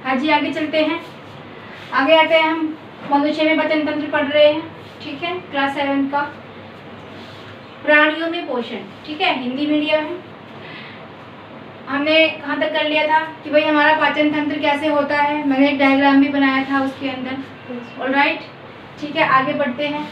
हाँ जी, आगे चलते हैं। आगे आते हैं, हम मनुष्य में पाचन तंत्र पढ़ रहे हैं, ठीक है, क्लास 7 का प्राणियों में पोषण, ठीक है, हिंदी मीडियम है। हमने कहाँ तक कर लिया था कि भाई हमारा पाचन तंत्र कैसे होता है, मैंने एक डायग्राम भी बनाया था उसके अंदर। ऑलराइट, ठीक है, आगे बढ़ते हैं।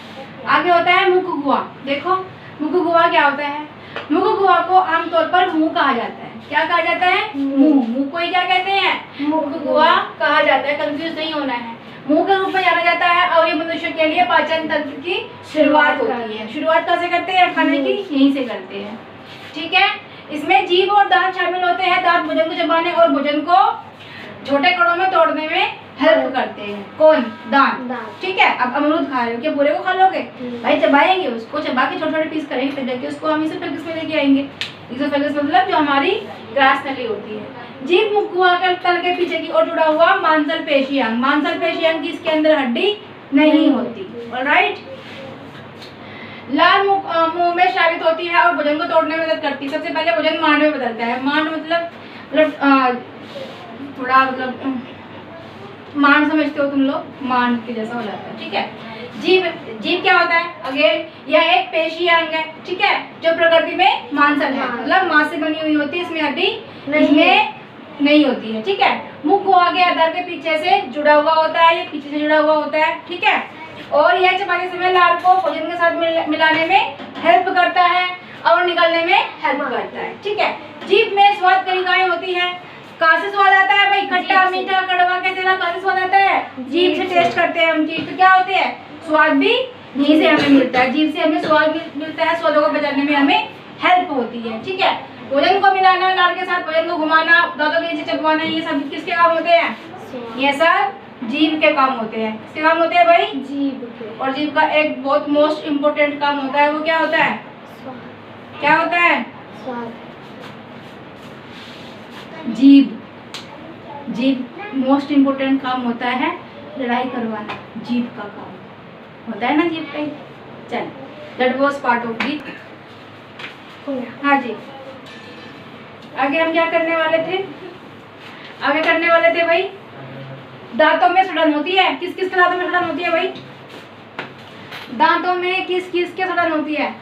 आगे होता है मुख गुहा। देखो मुख गुहा क्या होता है। मुख गुहा को आमतौर पर मुंह कहा जाता है। क्या कहा जाता है? मुंह। मुंह को ही क्या कहते हैं? मुख गुहा कहा जाता है। कंफ्यूज नहीं होना है। मुंह के रूप में जाना जाता है और ये मनुष्य के लिए पाचन तंत्र की शुरुआत होती है। शुरुआत कैसे करते हैं? खाने की यहीं से करते हैं, ठीक है। इसमें जीभ और दांत शामिल होते हैं। दांत भोजन को चबाने और भोजन को छोटे कणों में तोड़ने में हेल्प करते हैं। कौन? दांत, ठीक है। अब अमरूद खा रहे हो, क्या पूरे को खा लोगे? भाई चबाएंगे उसको, चबा के छोटे छोटे पीस करेंगे, तब जाके उसको हम इसोफेगस में लेके आएंगे। इसोफेगस मतलब जो हमारी ग्रास नली होती है। जीभ मुख गुहा के तल के पीछे की ओर जुड़ा हुआ मांसपेशी अंग। मांसपेशी अंग की इसके अंदर हड्डी नहीं होती। ऑलराइट, लाल मुंह में स्रावित होती है और भोजन को तोड़ने में मदद करती है। सबसे पहले भोजन मांड में बदलता है। मांड मतलब थोड़ा मतलब मांड समझते हो तुम लोग, मांड के जैसा हो जाता है, ठीक है। जीभ क्या होता है? अगेन यह एक पेशी अंग है, ठीक है, जो प्रकृति में मांसल है, मतलब मांस से बनी हुई होती है। इसमें हड्डी नहीं होती है, ठीक है। मुख गुहा के आधार के पीछे से जुड़ा हुआ होता है, ये पीछे से जुड़ा हुआ होता है, ठीक है। और यह चबाते समय लार को भोजन के साथ मिलाने में हेल्प करता है और निकालने में हेल्प करता है, ठीक है। जीभ में स्वाद कणिकाएं होती है। कहाँ से स्वाद आता है भाई? खट्टा, मीठा, कड़वा, कैसे ना, कहाँ से स्वाद आता है? जीभ से टेस्ट करते हैं हम चीज, तो क्या होते हैं? स्वाद भी यहीं से हमें मिलता है। जीभ से हमें स्वाद मिलता है, स्वादों को पहचानने में हमें हेल्प होती है, ठीक है। भोजन को मिलाना, लार के साथ भोजन को घुमाना, दांतों के नीचे चबवाना, ये सब किसके काम होते हैं? ये सब जीभ के काम होते हैं। किसके काम होते हैं भाई? जीभ के। और जीभ का एक बहुत मोस्ट इम्पोर्टेंट काम होता है, वो क्या होता है? क्या होता है? स्वाद। जीभ मोस्ट इम्पोर्टेंट काम होता है लड़ाई करवाना। जीभ का काम होता है ना, जीभ का। चल, that was part of the. हाँ जी, आगे हम क्या करने वाले थे? आगे करने वाले थे भाई, दांतों में सड़न होती है। किस किस के दांतों में सड़न होती है भाई? दांतों में किस किस के सड़न होती है?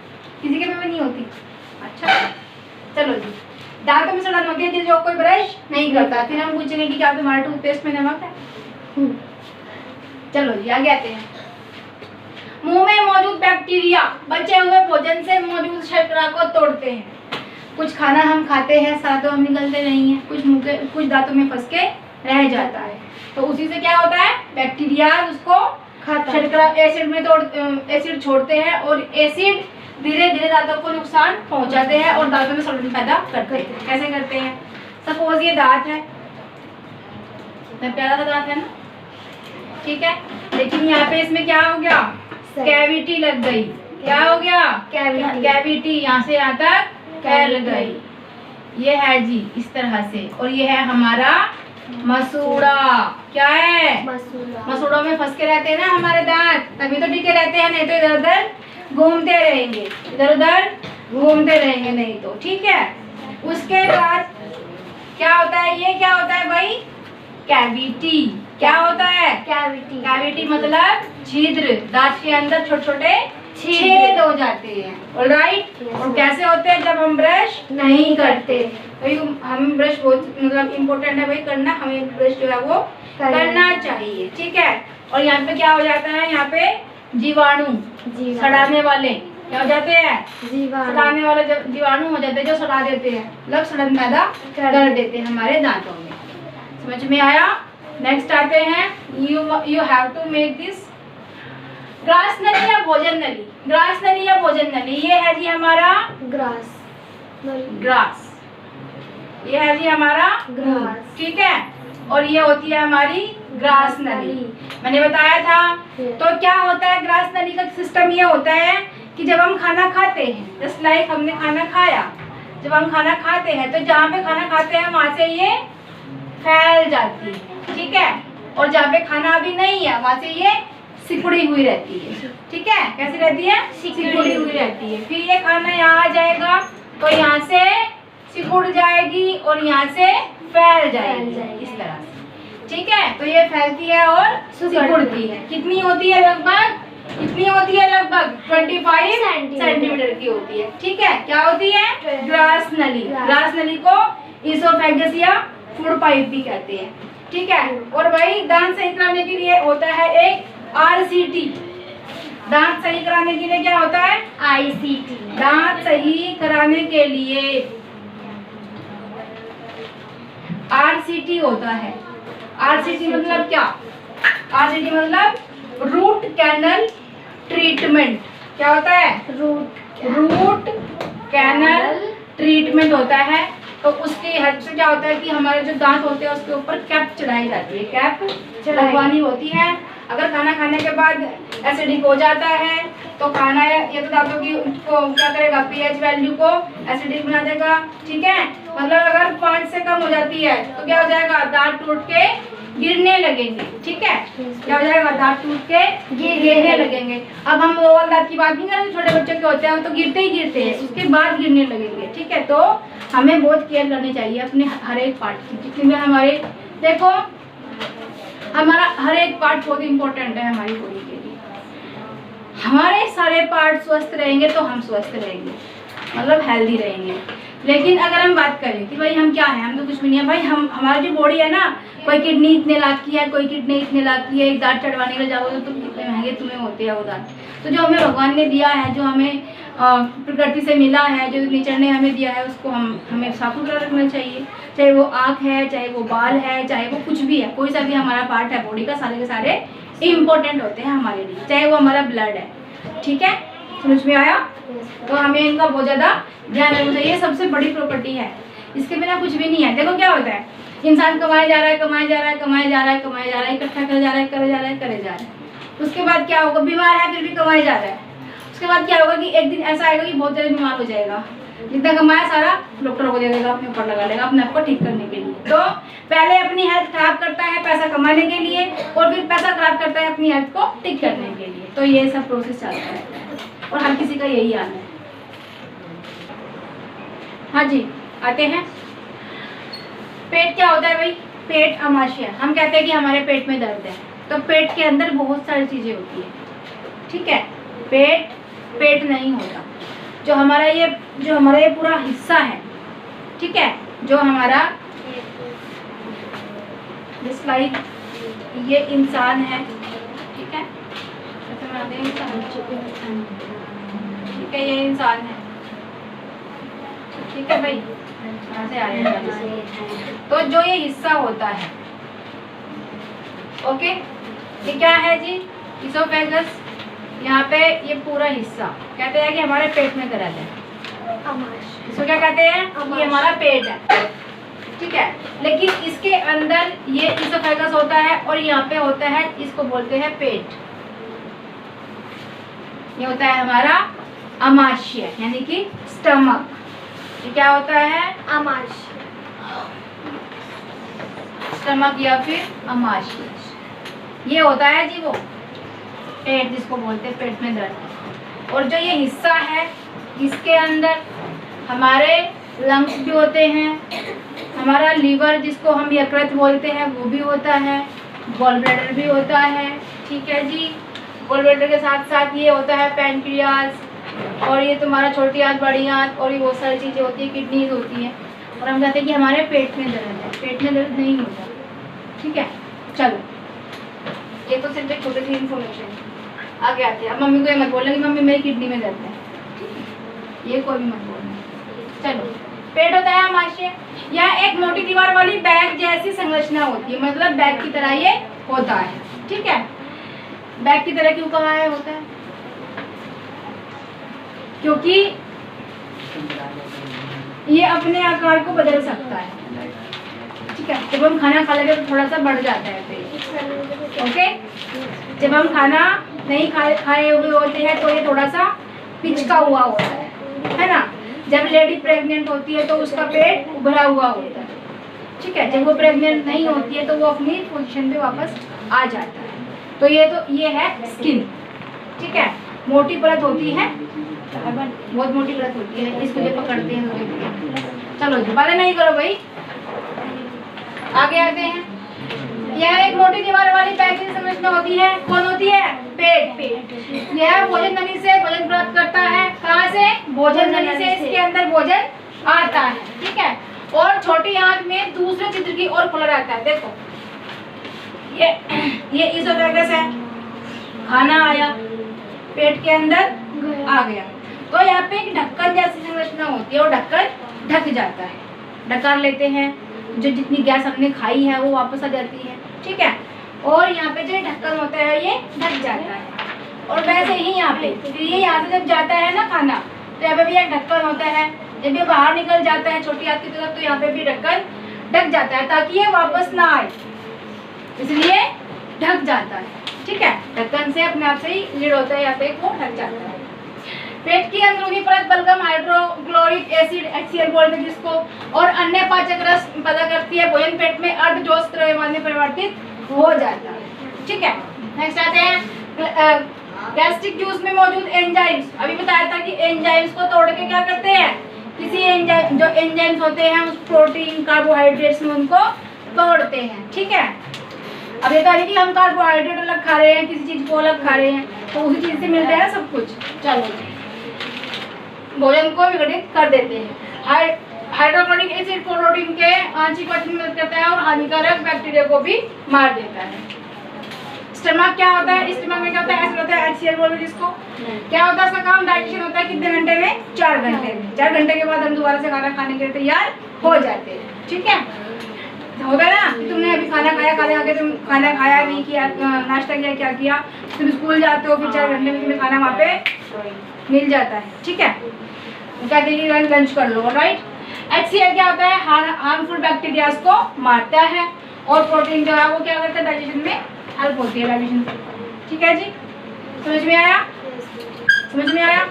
किसी के भी नहीं होती। अच्छा, चलो जी, दांतों में सड़न होती है जो कोई ब्रश नहीं करता। फिर हम पूछेंगे कि क्या तुम्हारे टूथपेस्ट में नमक है? चलो जी, आगे आते हैं। मुंह में मौजूद बैक्टीरिया बचे हुए भोजन से मौजूद शर्करा को तोड़ते हैं। कुछ खाना हम खाते हैं, सारा तो हम निकलते नहीं है, कुछ दांतों में फंस के रह जाता है, तो उसी से क्या होता है? बैक्टीरिया उसको शर्करा एसिड छोड़ते हैं और एसिड धीरे धीरे दांतों को नुकसान पहुंचाते हैं और दांतों में सड़न पैदा करते हैं। कैसे करते हैं? सपोज ये दांत है, प्यारा सा दांत है ना, ठीक है, लेकिन यहाँ पे इसमें क्या हो गया? कैविटी लग गई। क्या हो गया? कैविटी यहाँ से यहाँ तक फैल गई। ये है जी इस तरह से, और ये है हमारा मसूड़ा। क्या है? मसूड़ों में फंस के रहते हैं ना हमारे दांत, तभी तो टिके रहते हैं, नहीं तो इधर उधर घूमते रहेंगे, इधर उधर घूमते रहेंगे नहीं तो, ठीक है। उसके बाद क्या होता है? ये क्या होता है भाई? कैविटी। क्या होता है? कैविटी मतलब छिद्र। दांत के अंदर छोटे छोटे छेद हो जाते हैं। ऑलराइट, और कैसे होते हैं? जब हम ब्रश नहीं करते। तो हम ब्रश बहुत मतलब इम्पोर्टेंट है भाई करना, हमें ब्रश जो है वो करना चाहिए, ठीक है। और यहाँ पे क्या हो जाता है? यहाँ पे जीवाणु सड़ाने वाले क्या हो जाते हैं? सड़ाने वाले जीवाणु हो जाते हैं जो सड़ा देते हैं, मतलब सड़न पैदा कर देते हैं हमारे दांतों में। समझ में आया? नेक्स्ट आते हैं, you have to make this grass नली या भोजन नली। ग्रास नली या भोजन नली, ये है जी हमारा ग्रास, ये है जी हमारा ग्रास, ठीक है। और ये होती है हमारी ग्रास नली। मैंने बताया था। तो क्या होता है ग्रास नली का सिस्टम? ये होता है कि जब हम खाना खाते हैं, जस्ट लाइक हमने खाना खाया, जब हम खाना खाते हैं तो जहाँ पे खाना खाते हैं वहाँ से ये फैल जाती है, ठीक है। और जहाँ पे खाना अभी नहीं है वहाँ से ये सिकुड़ी हुई रहती है, ठीक है। कैसी रहती है? सिकुड़ी हुई रहती है। फिर ये खाना यहाँ आ जाएगा तो यहाँ से सिकुड़ जाएगी और यहाँ से फैल जाएगी इस तरह से, ठीक है, तो ये फैलती है और सिकुड़ती है। कितनी होती है लगभग? कितनी होती है? लगभग 25 सेंटीमीटर की होती है। ठीक है, क्या होती है? ग्रास नली। ग्रास नली को इसोफेगस या फूड पाइप भी कहते हैं। ठीक है, और भाई दांत सही कराने के लिए होता है एक RCT। दांत सही कराने के लिए क्या होता है? ICT। दांत सही कराने के लिए RCT होता है। RCT मतलब क्या? RCT मतलब रूट कैनल ट्रीटमेंट। क्या होता है? रूट कैनल ट्रीटमेंट होता है। तो उसके हेल्प से क्या होता है कि हमारे जो दांत होते हैं उसके ऊपर कैप चढ़ाई जाती है, कैप लगवानी होती है। अगर खाना खाने के बाद एसिडिक हो जाता है तो खाना ये तो दांतों की को क्या करेगा? pH वैल्यू को एसिडिक बना देगा। ठीक है, मतलब अगर 5 से कम हो जाती है तो क्या हो जाएगा? दांत टूट के गिरने लगेंगे। ठीक है, क्या हो जाएगा? दांत टूट के गिरने लगेंगे। अब हम ओवल दांत की बात नहीं कर रहे, छोटे बच्चों के होते हैं वो तो गिरते ही गिरते हैं, उसके बाद गिरने लगेंगे। ठीक है, तो हमें बहुत केयर करनी चाहिए अपने हर एक पार्ट की। जितनी भी हमारे, देखो हमारा हर एक पार्ट बहुत इंपॉर्टेंट है हमारी बॉडी के लिए। हमारे सारे पार्ट स्वस्थ रहेंगे तो हम स्वस्थ रहेंगे, मतलब हेल्दी रहेंगे। लेकिन अगर हम बात करें कि भाई हम क्या हैं, हम तो कुछ भी नहीं है भाई। हम हमारी जो बॉडी है ना, कोई किडनी इतने लाख की है, कोई किडनी इतने लाख की है। एक दांत चढ़वाने के लिए जाओगे तो कितने महंगे तुम्हें होते हैं वो दांत। तो जो हमें भगवान ने दिया है, जो हमें प्रकृति से मिला है, जो नेचर ने हमें दिया है, उसको हमें साफ सुथरा रखना चाहिए। चाहे वो आँख है, चाहे वो बाल है, चाहे वो कुछ भी है, कोई सा भी हमारा पार्ट है बॉडी का, सारे के सारे इम्पोर्टेंट होते हैं हमारे लिए, चाहे वो हमारा ब्लड है। ठीक है, समझ में आया? तो हमें इनका बहुत ज़्यादा ध्यान रखना चाहिए। ये सबसे बड़ी प्रॉपर्टी है, इसके बिना कुछ भी नहीं है। देखो क्या होता है, इंसान कमाया जा रहा है, कमाया जा रहा है, कमाया जा रहा है, कमाया जा रहा है, इकट्ठा करे जा रहा है, करे जा रहा है, करे जा रहा है। उसके बाद क्या होगा? बीमार है फिर भी कमाया जा रहा है। उसके बाद क्या होगा कि एक दिन ऐसा आएगा कि बहुत ज़्यादा बीमार हो जाएगा, जितना कमाया सारा डॉक्टरों को दे देगा, अपने ऊपर लगा लेगा अपने आप को ठीक करने के लिए। तो पहले अपनी हेल्थ खराब करता है पैसा कमाने के लिए, और फिर पैसा खराब करता है अपनी हेल्थ को ठीक करने के लिए। तो ये सब प्रोसेस चलता है और हर किसी का यही हाल है। हाँ जी, आते हैं। पेट क्या होता है भाई? पेट अमाशय। हम कहते हैं कि हमारे पेट में दर्द है, तो पेट के अंदर बहुत सारी चीज़ें होती है। ठीक है, पेट नहीं होता। जो हमारा ये पूरा हिस्सा है, ठीक है, जो हमारा जिस लाइक ये इंसान है, ठीक है, ठीक है, ये इंसान है, ठीक है भाई, यहाँ से आया तो जो ये हिस्सा होता है, ओके, ये क्या है जी? इसोफेगस। यहाँ पे ये पूरा हिस्सा कहते हैं कि हमारे पेट में दर्द है, इसको क्या कहते हैं? ये हमारा पेट है। ठीक है, लेकिन इसके अंदर ये इसोफेगस होता है और यहाँ पे होता है, इसको बोलते हैं पेट। ये होता है हमारा अमाशय, यानी कि स्टमक। ये क्या होता है? अमाशय, स्टमक या फिर अमाशय। ये होता है जी वो पेट, जिसको बोलते हैं पेट में दर्द। और जो ये हिस्सा है, इसके अंदर हमारे लंग्स भी होते हैं, हमारा लीवर जिसको हम यकृत बोलते हैं वो भी होता है, गॉल ब्लैडर भी होता है। ठीक है जी, गॉल ब्लैडर के साथ साथ ये होता है पैनक्रियाज, और ये तुम्हारा छोटी आंत, बड़ी आंत, और ये बहुत सारी चीज़ें होती है, किडनीज होती हैं। और हम कहते हैं कि हमारे पेट में दर्द है, पेट में दर्द नहीं होता। ठीक है, चलो, ये तो सिर्फ एक छोटी सी इन्फॉर्मेशन है। आगे आते हैं। अब मम्मी को ये मत बोलना कि मम्मी मेरी किडनी में दर्द है, ये कोई भी मत बोलना। चलो, पेट होता है अमाशय। यह एक मोटी दीवार वाली बैग जैसी संरचना होती है, मतलब बैग की तरह ये होता है। ठीक है, बैग की तरह क्यों कहा है होता है? क्योंकि ये अपने आकार को बदल सकता है। ठीक है, जब हम खाना खा लेते हैं तो थोड़ा सा बढ़ जाता है पेट। ओके, जब हम खाना नहीं खाए हुए होते हैं तो ये थोड़ा सा पिचका हुआ होता है ना। जब लेडी प्रेग्नेंट होती है तो उसका पेट उभरा हुआ होता है। ठीक है, जब वो प्रेग्नेंट नहीं होती है तो वो अपनी पोजीशन पे वापस आ जाता है। तो ये है स्किन। ठीक है, मोटी परत होती है, बहुत मोटी परत होती है, इसको जब पकड़ते हैं तो चलो जी बातें नहीं करो भाई, आगे आते हैं। यह छोटी दीवार वाली पैकेजिंग संरचना होती है, कौन होती है? पेट। यह भोजन नली से भोजन प्राप्त करता है। कहाँ से? भोजन नली से इसके अंदर भोजन आता है, ठीक है। और छोटी आंत में दूसरे चित्र की ओर खुला रहता है। देखो ये इसोफेगस है, खाना आया पेट के अंदर आ गया, तो यहाँ पे एक ढक्कन जैसी संरचना होती है और ढक्कन ढक जाता है, ढका लेते हैं, जो जितनी गैस हमने खाई है वो वापस आ जाती है, ठीक है। और यहाँ पे जो ढक्कन होता है ये ढक जाता है। और वैसे ही यहाँ पे फिर ये यहाँ से जब जाता है ना खाना, तो यहाँ पे भी एक ढक्कन होता है। जब ये बाहर निकल जाता है छोटी आंत की तरफ, तो यहाँ पे भी ढक्कन ढक जाता है ताकि ये वापस ना आए, इसलिए ढक जाता है, ठीक है। ढक्कन से अपने आप से ही लीड होता है, यहाँ पे वो ढक जाता है। पेट की अंदरूनी परत बलगम, हाइड्रोक्लोरिक एसिड HCl बोलते हैं जिसको, और अन्य पाचक रस पैदा करती है। भोजन पेट में अर्धजोश द्रव्यमान में परिवर्तित हो जाता है, ठीक है। नेक्स्ट आते हैं गैस्ट्रिक जूस में मौजूद एंजाइम्स। अभी बताया था कि एंजाइम्स को तोड़ के क्या करते हैं, किसी एंजाइम जो एंजाइम्स होते हैं उस प्रोटीन कार्बोहाइड्रेट्स में उनको तोड़ते हैं, ठीक है। अब ये तो है कि हम कार्बोहाइड्रेट अलग खा रहे हैं, किसी चीज को अलग खा रहे हैं, तो उसी चीज से मिलता है ना सब कुछ। चलो भोजन को विघटित कर देते हैं। हाइड्रोक्लोरिक एसिड प्रोटीन के आंशिक गठन में मदद करता है और हानिकारक बैक्टीरिया को भी मार देता है। स्टमक क्या होता है? स्टमक में क्या होता है? एसिड होता है HCl बोलते हैं जिसको। क्या होता है इसका काम? डाइजेशन होता है। कितने घंटे में? 4 घंटे में। 4 घंटे के बाद हम दोबारा से खाना खाने के लिए तैयार हो जाते हैं, ठीक है। होगा ना कि तुमने अभी खाना खाया, खाने आके तुम खाना खाया नहीं किया, नाश्ता किया, क्या किया, तुम स्कूल जाते हो, फिर 4 घंटे में तुम्हें खाना वहाँ पे मिल जाता है, ठीक है। कहते हैं कि लंच कर लो, राइट। HCl क्या होता है? हार्मफुल बैक्टीरिया को मारता है, और प्रोटीन जो है वो क्या करता है? डाइजेशन में हेल्प होती है, डाइजेशन, ठीक है जी। समझ में आया? समझ में आया?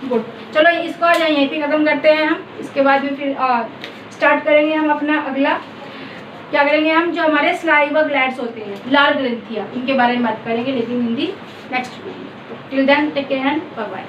गुड। चलो इसको आज यहीं पे खत्म करते हैं हम। इसके बाद में फिर स्टार्ट करेंगे हम अपना अगला। क्या करेंगे हम? जो हमारे स्लाइवा ग्लैंड्स होते हैं, लाल ग्रंथियाँ, इनके बारे में बात करेंगे, लेकिन in the next video. Till then take care and bye bye.